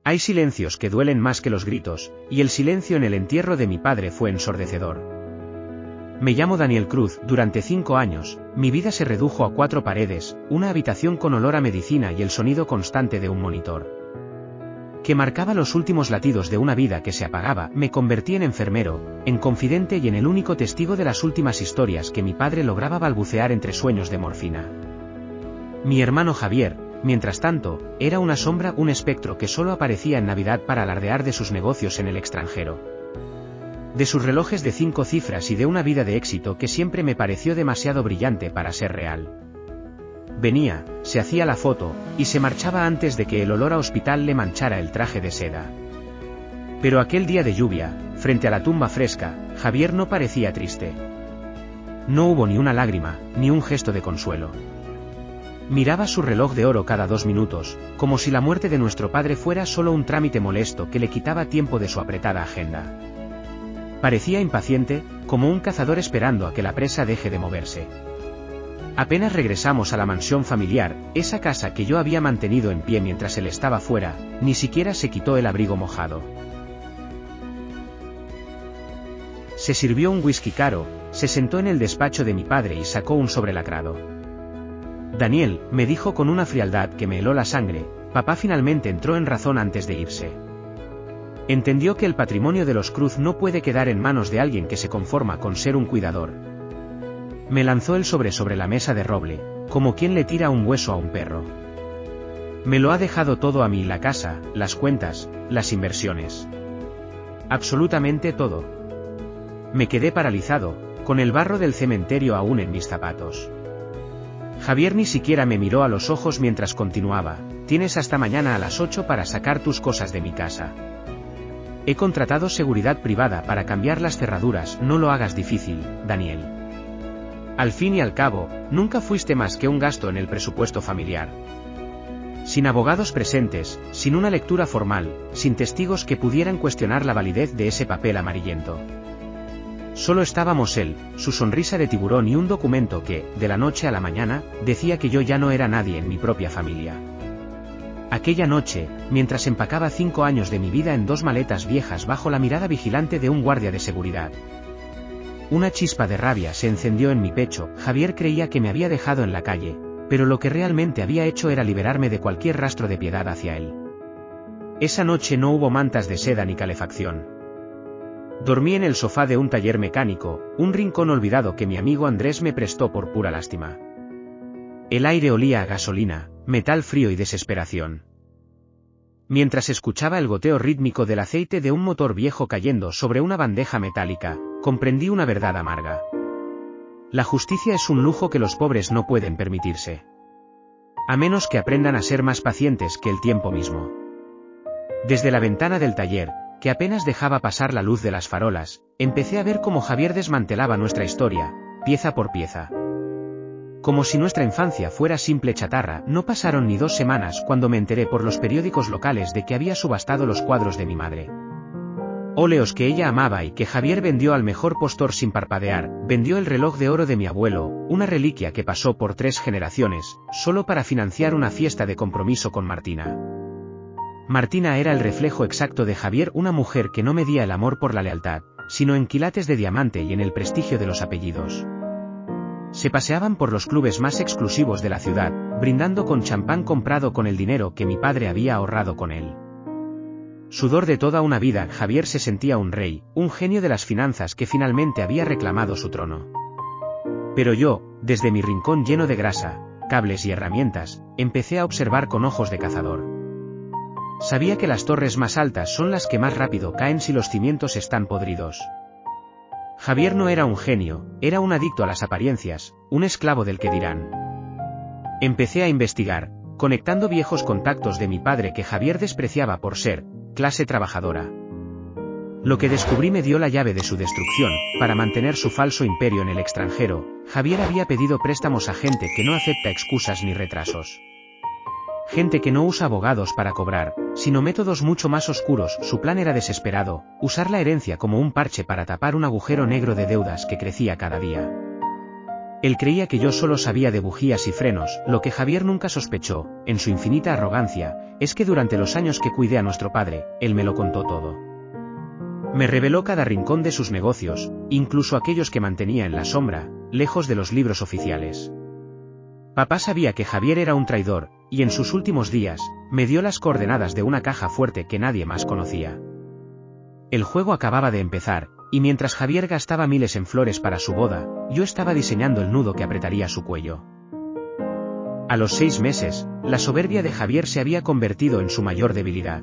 Hay silencios que duelen más que los gritos, y el silencio en el entierro de mi padre fue ensordecedor. Me llamo Daniel Cruz. Durante 5 años, mi vida se redujo a 4 paredes, una habitación con olor a medicina y el sonido constante de un monitor que marcaba los últimos latidos de una vida que se apagaba. Me convertí en enfermero, en confidente y en el único testigo de las últimas historias que mi padre lograba balbucear entre sueños de morfina. Mi hermano Javier, mientras tanto, era una sombra, un espectro que solo aparecía en Navidad para alardear de sus negocios en el extranjero, de sus relojes de 5 cifras y de una vida de éxito que siempre me pareció demasiado brillante para ser real. Venía, se hacía la foto, y se marchaba antes de que el olor a hospital le manchara el traje de seda. Pero aquel día de lluvia, frente a la tumba fresca, Javier no parecía triste. No hubo ni una lágrima, ni un gesto de consuelo. Miraba su reloj de oro cada 2 minutos, como si la muerte de nuestro padre fuera solo un trámite molesto que le quitaba tiempo de su apretada agenda. Parecía impaciente, como un cazador esperando a que la presa deje de moverse. Apenas regresamos a la mansión familiar, esa casa que yo había mantenido en pie mientras él estaba fuera, ni siquiera se quitó el abrigo mojado. Se sirvió un whisky caro, se sentó en el despacho de mi padre y sacó un sobre lacrado. Daniel, me dijo con una frialdad que me heló la sangre, papá finalmente entró en razón antes de irse. Entendió que el patrimonio de los Cruz no puede quedar en manos de alguien que se conforma con ser un cuidador. Me lanzó el sobre la mesa de roble, como quien le tira un hueso a un perro. Me lo ha dejado todo a mí: la casa, las cuentas, las inversiones. Absolutamente todo. Me quedé paralizado, con el barro del cementerio aún en mis zapatos. Javier ni siquiera me miró a los ojos mientras continuaba: tienes hasta mañana a las 8 para sacar tus cosas de mi casa. He contratado seguridad privada para cambiar las cerraduras. No lo hagas difícil, Daniel. Al fin y al cabo, nunca fuiste más que un gasto en el presupuesto familiar. Sin abogados presentes, sin una lectura formal, sin testigos que pudieran cuestionar la validez de ese papel amarillento. Solo estábamos él, su sonrisa de tiburón y un documento que, de la noche a la mañana, decía que yo ya no era nadie en mi propia familia. Aquella noche, mientras empacaba 5 años de mi vida en 2 maletas viejas bajo la mirada vigilante de un guardia de seguridad, una chispa de rabia se encendió en mi pecho. Javier creía que me había dejado en la calle, pero lo que realmente había hecho era liberarme de cualquier rastro de piedad hacia él. Esa noche no hubo mantas de seda ni calefacción. Dormí en el sofá de un taller mecánico, un rincón olvidado que mi amigo Andrés me prestó por pura lástima. El aire olía a gasolina, metal frío y desesperación. Mientras escuchaba el goteo rítmico del aceite de un motor viejo cayendo sobre una bandeja metálica, comprendí una verdad amarga. La justicia es un lujo que los pobres no pueden permitirse. A menos que aprendan a ser más pacientes que el tiempo mismo. Desde la ventana del taller, que apenas dejaba pasar la luz de las farolas, empecé a ver cómo Javier desmantelaba nuestra historia, pieza por pieza. Como si nuestra infancia fuera simple chatarra. No pasaron ni 2 semanas cuando me enteré por los periódicos locales de que había subastado los cuadros de mi madre. Óleos que ella amaba y que Javier vendió al mejor postor sin parpadear. Vendió el reloj de oro de mi abuelo, una reliquia que pasó por 3 generaciones, solo para financiar una fiesta de compromiso con Martina. Martina era el reflejo exacto de Javier, una mujer que no medía el amor por la lealtad, sino en quilates de diamante y en el prestigio de los apellidos. Se paseaban por los clubes más exclusivos de la ciudad, brindando con champán comprado con el dinero que mi padre había ahorrado con él. Sudor de toda una vida. Javier se sentía un rey, un genio de las finanzas que finalmente había reclamado su trono. Pero yo, desde mi rincón lleno de grasa, cables y herramientas, empecé a observar con ojos de cazador. Sabía que las torres más altas son las que más rápido caen si los cimientos están podridos. Javier no era un genio, era un adicto a las apariencias, un esclavo del que dirán. Empecé a investigar, conectando viejos contactos de mi padre que Javier despreciaba por ser clase trabajadora. Lo que descubrí me dio la llave de su destrucción. Para mantener su falso imperio en el extranjero, Javier había pedido préstamos a gente que no acepta excusas ni retrasos. Gente que no usa abogados para cobrar, sino métodos mucho más oscuros. Su plan era desesperado: usar la herencia como un parche para tapar un agujero negro de deudas que crecía cada día. Él creía que yo solo sabía de bujías y frenos. Lo que Javier nunca sospechó, en su infinita arrogancia, es que durante los años que cuidé a nuestro padre, él me lo contó todo. Me reveló cada rincón de sus negocios, incluso aquellos que mantenía en la sombra, lejos de los libros oficiales. Papá sabía que Javier era un traidor, y en sus últimos días, me dio las coordenadas de una caja fuerte que nadie más conocía. El juego acababa de empezar, y mientras Javier gastaba miles en flores para su boda, yo estaba diseñando el nudo que apretaría su cuello. A los 6 meses, la soberbia de Javier se había convertido en su mayor debilidad.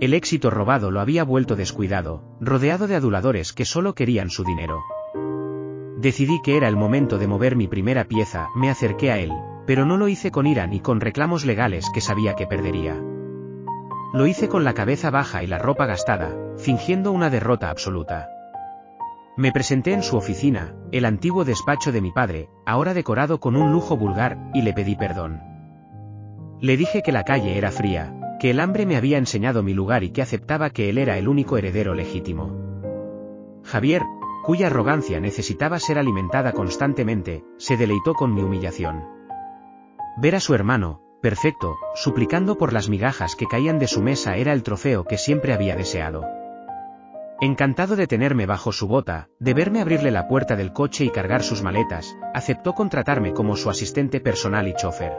El éxito robado lo había vuelto descuidado, rodeado de aduladores que solo querían su dinero. Decidí que era el momento de mover mi primera pieza, me acerqué a él, pero no lo hice con ira ni con reclamos legales que sabía que perdería. Lo hice con la cabeza baja y la ropa gastada, fingiendo una derrota absoluta. Me presenté en su oficina, el antiguo despacho de mi padre, ahora decorado con un lujo vulgar, y le pedí perdón. Le dije que la calle era fría, que el hambre me había enseñado mi lugar y que aceptaba que él era el único heredero legítimo. Javier, cuya arrogancia necesitaba ser alimentada constantemente, se deleitó con mi humillación. Ver a su hermano, perfecto, suplicando por las migajas que caían de su mesa era el trofeo que siempre había deseado. Encantado de tenerme bajo su bota, de verme abrirle la puerta del coche y cargar sus maletas, aceptó contratarme como su asistente personal y chofer.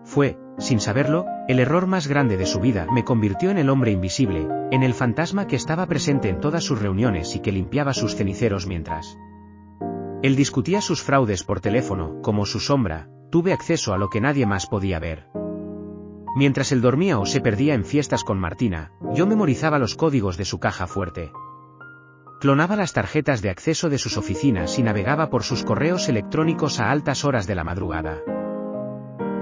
Fue, sin saberlo, el error más grande de su vida. Me convirtió en el hombre invisible, en el fantasma que estaba presente en todas sus reuniones y que limpiaba sus ceniceros mientras él discutía sus fraudes por teléfono. Como su sombra, tuve acceso a lo que nadie más podía ver. Mientras él dormía o se perdía en fiestas con Martina, yo memorizaba los códigos de su caja fuerte. Clonaba las tarjetas de acceso de sus oficinas y navegaba por sus correos electrónicos a altas horas de la madrugada.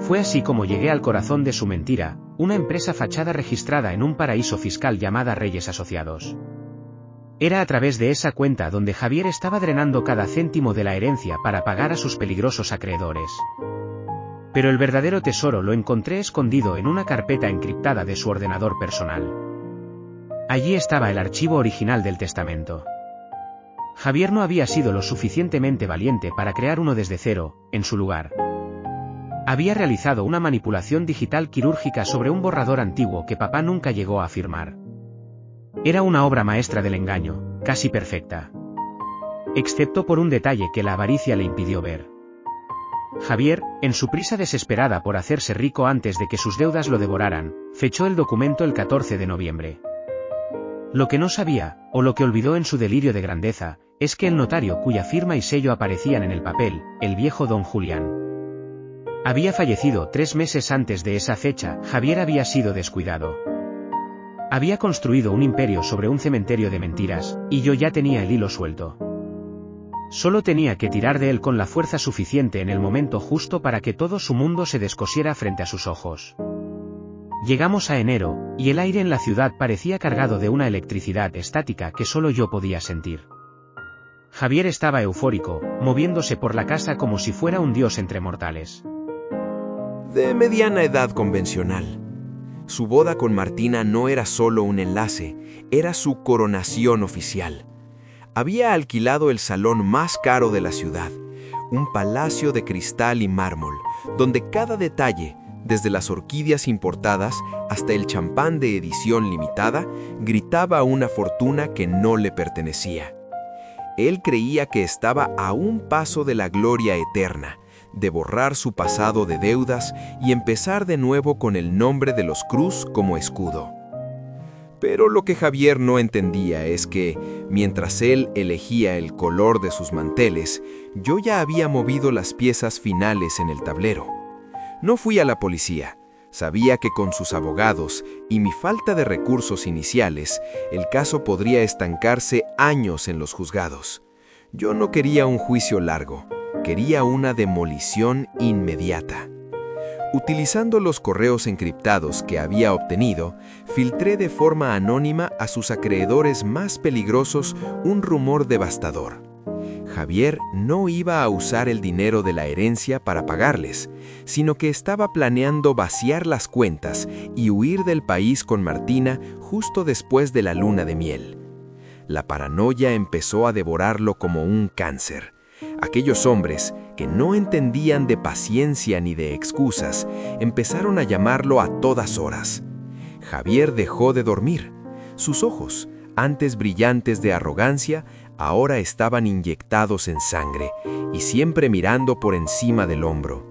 Fue así como llegué al corazón de su mentira, una empresa fachada registrada en un paraíso fiscal llamada Reyes Asociados. Era a través de esa cuenta donde Javier estaba drenando cada céntimo de la herencia para pagar a sus peligrosos acreedores. Pero el verdadero tesoro lo encontré escondido en una carpeta encriptada de su ordenador personal. Allí estaba el archivo original del testamento. Javier no había sido lo suficientemente valiente para crear uno desde cero, en su lugar. Había realizado una manipulación digital quirúrgica sobre un borrador antiguo que papá nunca llegó a firmar. Era una obra maestra del engaño, casi perfecta. Excepto por un detalle que la avaricia le impidió ver. Javier, en su prisa desesperada por hacerse rico antes de que sus deudas lo devoraran, fechó el documento el 14 de noviembre. Lo que no sabía, o lo que olvidó en su delirio de grandeza, es que el notario cuya firma y sello aparecían en el papel, el viejo don Julián, había fallecido 3 meses antes de esa fecha. Javier había sido descuidado. Había construido un imperio sobre un cementerio de mentiras, y yo ya tenía el hilo suelto. Solo tenía que tirar de él con la fuerza suficiente en el momento justo para que todo su mundo se descosiera frente a sus ojos. Llegamos a enero, y el aire en la ciudad parecía cargado de una electricidad estática que solo yo podía sentir. Javier estaba eufórico, moviéndose por la casa como si fuera un dios entre mortales. De mediana edad convencional. Su boda con Martina no era solo un enlace, era su coronación oficial. Había alquilado el salón más caro de la ciudad, un palacio de cristal y mármol, donde cada detalle, desde las orquídeas importadas hasta el champán de edición limitada, gritaba una fortuna que no le pertenecía. Él creía que estaba a un paso de la gloria eterna, de borrar su pasado de deudas y empezar de nuevo con el nombre de los Cruz como escudo. Pero lo que Javier no entendía es que, mientras él elegía el color de sus manteles, yo ya había movido las piezas finales en el tablero. No fui a la policía. Sabía que con sus abogados y mi falta de recursos iniciales, el caso podría estancarse años en los juzgados. Yo no quería un juicio largo. Quería una demolición inmediata. Utilizando los correos encriptados que había obtenido, filtré de forma anónima a sus acreedores más peligrosos un rumor devastador. Javier no iba a usar el dinero de la herencia para pagarles, sino que estaba planeando vaciar las cuentas y huir del país con Martina justo después de la luna de miel. La paranoia empezó a devorarlo como un cáncer. Aquellos hombres, que no entendían de paciencia ni de excusas, empezaron a llamarlo a todas horas. Javier dejó de dormir. Sus ojos, antes brillantes de arrogancia, ahora estaban inyectados en sangre y siempre mirando por encima del hombro.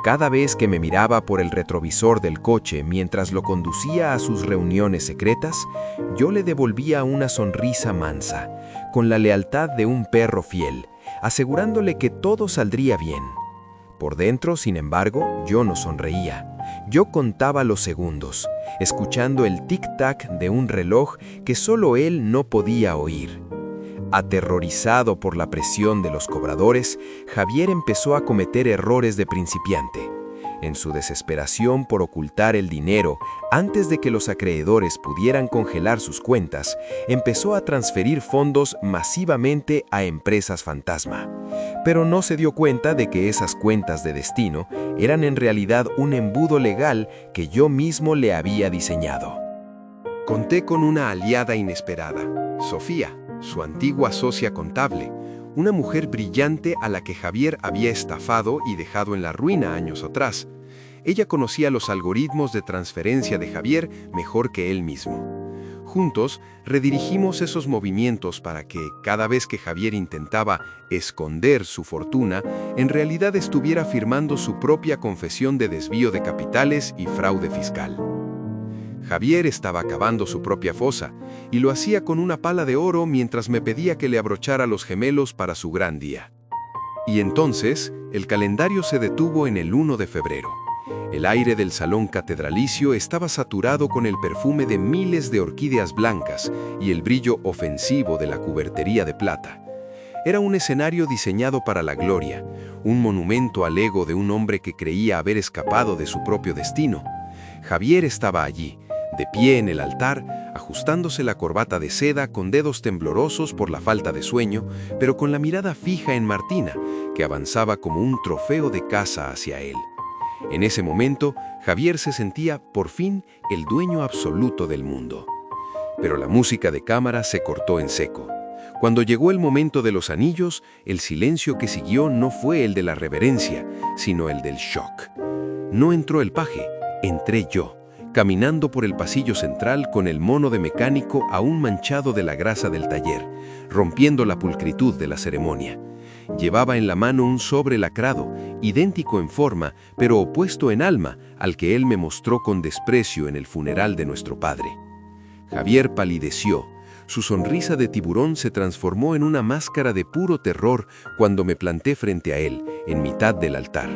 Cada vez que me miraba por el retrovisor del coche mientras lo conducía a sus reuniones secretas, yo le devolvía una sonrisa mansa, con la lealtad de un perro fiel, asegurándole que todo saldría bien. Por dentro, sin embargo, yo no sonreía. Yo contaba los segundos, escuchando el tic-tac de un reloj que solo él no podía oír. Aterrorizado por la presión de los cobradores, Javier empezó a cometer errores de principiante. En su desesperación por ocultar el dinero antes de que los acreedores pudieran congelar sus cuentas, empezó a transferir fondos masivamente a empresas fantasma. Pero no se dio cuenta de que esas cuentas de destino eran en realidad un embudo legal que yo mismo le había diseñado. Conté con una aliada inesperada, Sofía, su antigua socia contable, una mujer brillante a la que Javier había estafado y dejado en la ruina años atrás. Ella conocía los algoritmos de transferencia de Javier mejor que él mismo. Juntos, redirigimos esos movimientos para que, cada vez que Javier intentaba esconder su fortuna, en realidad estuviera firmando su propia confesión de desvío de capitales y fraude fiscal. Javier estaba cavando su propia fosa, y lo hacía con una pala de oro mientras me pedía que le abrochara los gemelos para su gran día. Y entonces, el calendario se detuvo en el 1 de febrero. El aire del salón catedralicio estaba saturado con el perfume de miles de orquídeas blancas y el brillo ofensivo de la cubertería de plata. Era un escenario diseñado para la gloria, un monumento al ego de un hombre que creía haber escapado de su propio destino. Javier estaba allí, de pie en el altar, ajustándose la corbata de seda con dedos temblorosos por la falta de sueño, pero con la mirada fija en Martina, que avanzaba como un trofeo de caza hacia él. En ese momento, Javier se sentía, por fin, el dueño absoluto del mundo. Pero la música de cámara se cortó en seco. Cuando llegó el momento de los anillos, el silencio que siguió no fue el de la reverencia, sino el del shock. No entró el paje, entré yo, caminando por el pasillo central con el mono de mecánico aún manchado de la grasa del taller, rompiendo la pulcritud de la ceremonia. Llevaba en la mano un sobre lacrado, idéntico en forma, pero opuesto en alma al que él me mostró con desprecio en el funeral de nuestro padre. Javier palideció. Su sonrisa de tiburón se transformó en una máscara de puro terror cuando me planté frente a él, en mitad del altar.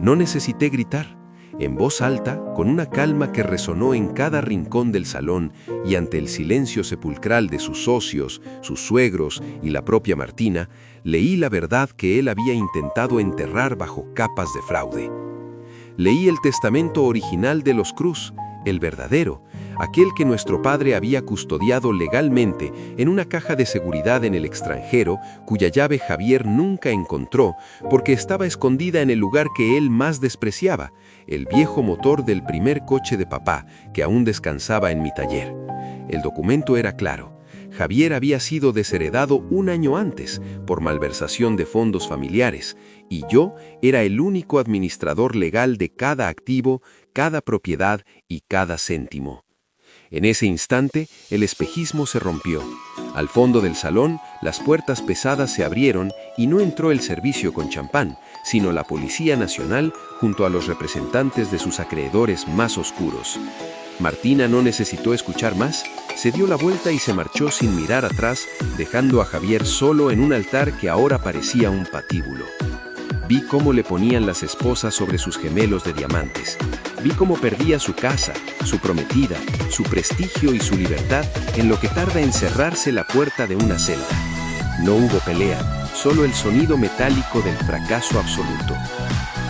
No necesité gritar. En voz alta, con una calma que resonó en cada rincón del salón y ante el silencio sepulcral de sus socios, sus suegros y la propia Martina, leí la verdad que él había intentado enterrar bajo capas de fraude. Leí el testamento original de los Cruz, el verdadero, aquel que nuestro padre había custodiado legalmente en una caja de seguridad en el extranjero, cuya llave Javier nunca encontró porque estaba escondida en el lugar que él más despreciaba, el viejo motor del primer coche de papá, que aún descansaba en mi taller. El documento era claro. Javier había sido desheredado un año antes por malversación de fondos familiares, y yo era el único administrador legal de cada activo, cada propiedad y cada céntimo. En ese instante, el espejismo se rompió. Al fondo del salón, las puertas pesadas se abrieron y no entró el servicio con champán, sino la Policía Nacional junto a los representantes de sus acreedores más oscuros. Martina no necesitó escuchar más, se dio la vuelta y se marchó sin mirar atrás, dejando a Javier solo en un altar que ahora parecía un patíbulo. Vi cómo le ponían las esposas sobre sus gemelos de diamantes. Vi cómo perdía su casa, su prometida, su prestigio y su libertad en lo que tarda en cerrarse la puerta de una celda. No hubo pelea, solo el sonido metálico del fracaso absoluto.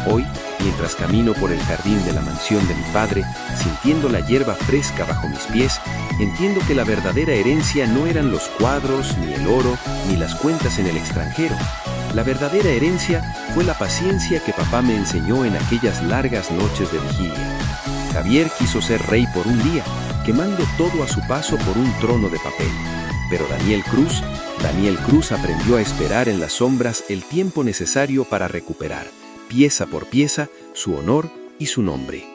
Hoy, mientras camino por el jardín de la mansión de mi padre, sintiendo la hierba fresca bajo mis pies, entiendo que la verdadera herencia no eran los cuadros, ni el oro, ni las cuentas en el extranjero. La verdadera herencia fue la paciencia que papá me enseñó en aquellas largas noches de vigilia. Javier quiso ser rey por un día, quemando todo a su paso por un trono de papel. Pero Daniel Cruz aprendió a esperar en las sombras el tiempo necesario para recuperar, pieza por pieza, su honor y su nombre.